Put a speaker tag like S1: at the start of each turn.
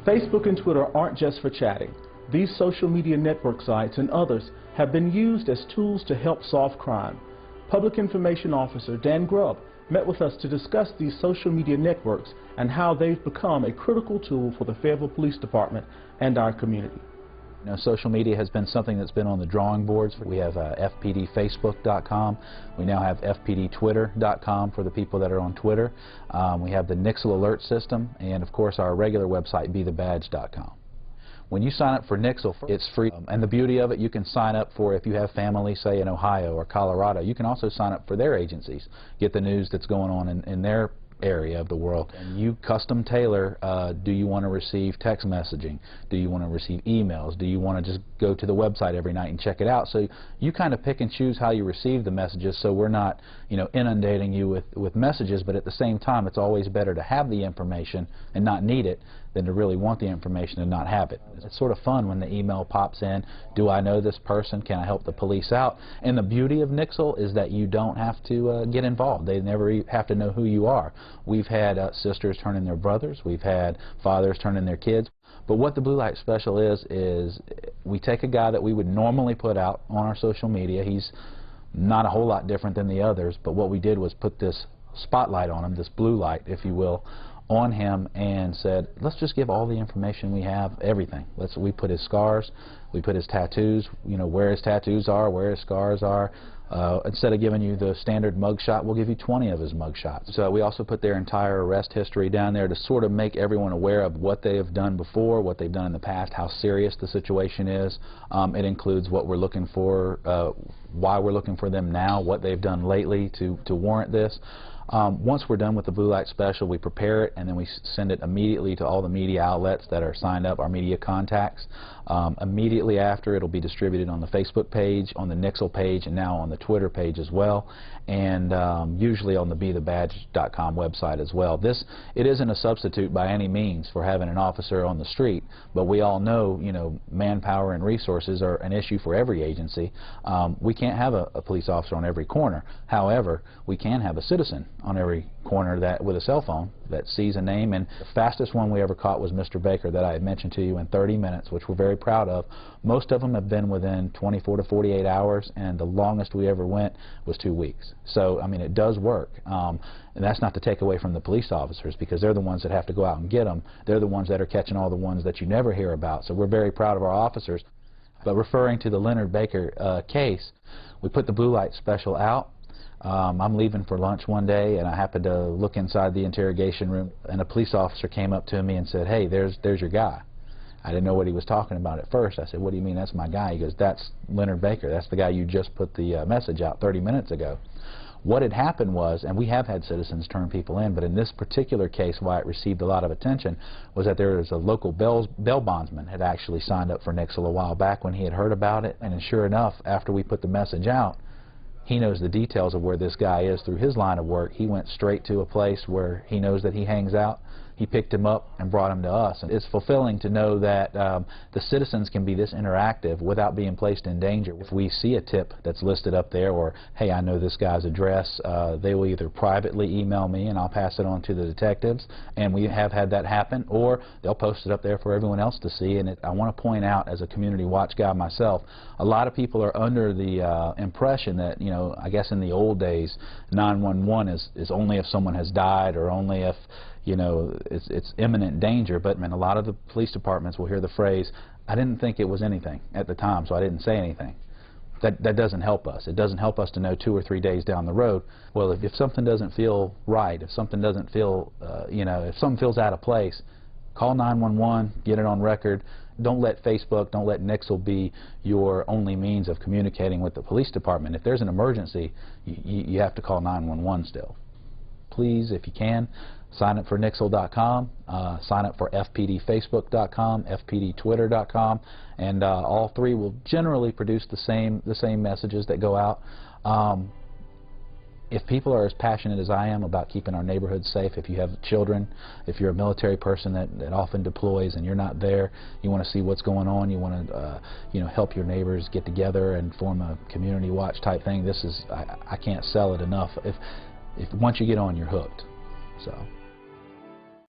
S1: Facebook and Twitter aren't just for chatting. These social media network sites and others have been used as tools to help solve crime. Public Information Officer Dan Grubb met with us to discuss these social media networks and how they've become a critical tool for the Fayetteville Police Department and our community.
S2: You know, social media has been something that's been on the drawing boards. We have fpdfacebook.com. We now have fpdtwitter.com for the people that are on Twitter. We have the Nixle alert system, and of course our regular website, bethebadge.com. When you sign up for Nixle, it's free, and the beauty of it, you can sign up for, if you have family, say in Ohio or Colorado, you can also sign up for their agencies, get the news that's going on in their area of the world. And you custom tailor, do you want to receive text messaging? Do you want to receive emails? Do you want to just go to the website every night and check it out? So you kind of pick and choose how you receive the messages, so we're not, you know, inundating you with messages, but at the same time it's always better to have the information and not need it than to really want the information and not have it. It's sort of fun when the email pops in, do I know this person, can I help the police out? And the beauty of Nixle is that you don't have to get involved. They never have to know who you are. We've had sisters turn in their brothers, we've had fathers turn in their kids. But what the Blue Light Special is we take a guy that we would normally put out on our social media. He's not a whole lot different than the others, but what we did was put this spotlight on him, this blue light, if you will, on him, and said, let's just give all the information we have, everything. We put his scars, we put his tattoos, you know, where his tattoos are, where his scars are. Instead of giving you the standard mug shot, we'll give you 20 of his mug shots. So we also put their entire arrest history down there to sort of make everyone aware of what they have done before, what they've done in the past, how serious the situation is. It includes what we're looking for, why we're looking for them now, what they've done lately to warrant this. Once we're done with the Blue Light Special, we prepare it and then we send it immediately to all the media outlets that are signed up, our media contacts. Immediately after, it'll be distributed on the Facebook page, on the Nixle page, and now on the Twitter page as well, and usually on the bethebadge.com website as well. It isn't a substitute by any means for having an officer on the street, but we all know, you know, manpower and resources are an issue for every agency. We can't have a police officer on every corner. However, we can have a citizen on every corner that with a cell phone that sees a name, and the fastest one we ever caught was Mr. Baker that I had mentioned to you in 30 minutes, which we're very proud of. Most of them have been within 24 to 48 hours, and the longest we ever went was 2 weeks. So, I mean, it does work. And that's not to take away from the police officers, because they're the ones that have to go out and get them. They're the ones that are catching all the ones that you never hear about. So we're very proud of our officers. But referring to the Leonard Baker case, we put the Blue Light Special out. I'm leaving for lunch one day, and I happened to look inside the interrogation room, and a police officer came up to me and said, hey, there's your guy. I didn't know what he was talking about at first. I said, what do you mean that's my guy? He goes, that's Leonard Baker. That's the guy you just put the message out 30 minutes ago. What had happened was, and we have had citizens turn people in, but in this particular case, why it received a lot of attention was that there was a local bail bondsman had actually signed up for Nixle a while back when he had heard about it, and sure enough, after we put the message out, he knows the details of where this guy is through his line of work. He went straight to a place where he knows that he hangs out. He picked him up and brought him to us. And it's fulfilling to know that the citizens can be this interactive without being placed in danger. If we see a tip that's listed up there, or, hey, I know this guy's address, they will either privately email me and I'll pass it on to the detectives, and we have had that happen, or they'll post it up there for everyone else to see. And I want to point out, as a community watch guy myself, a lot of people are under the impression that, you know, I guess in the old days, 911 is only if someone has died, or only if, you know, it's imminent danger. But, I mean, a lot of the police departments will hear the phrase, I didn't think it was anything at the time, so I didn't say anything. That doesn't help us. It doesn't help us to know 2 or 3 days down the road, well, if something doesn't feel right, if something doesn't feel, you know, if something feels out of place, call 911, get it on record. Don't let Facebook, don't let Nixle be your only means of communicating with the police department. If there's an emergency, you have to call 911 still. Please, if you can, sign up for Nixle.com, sign up for FPDFacebook.com, FPDTwitter.com, and all three will generally produce the same messages that go out. If people are as passionate as I am about keeping our neighborhoods safe, if you have children, if you're a military person that often deploys and you're not there, you want to see what's going on, you want to you know, help your neighbors get together and form a community watch type thing, this is, I can't sell it enough. once you get on, you're hooked. So.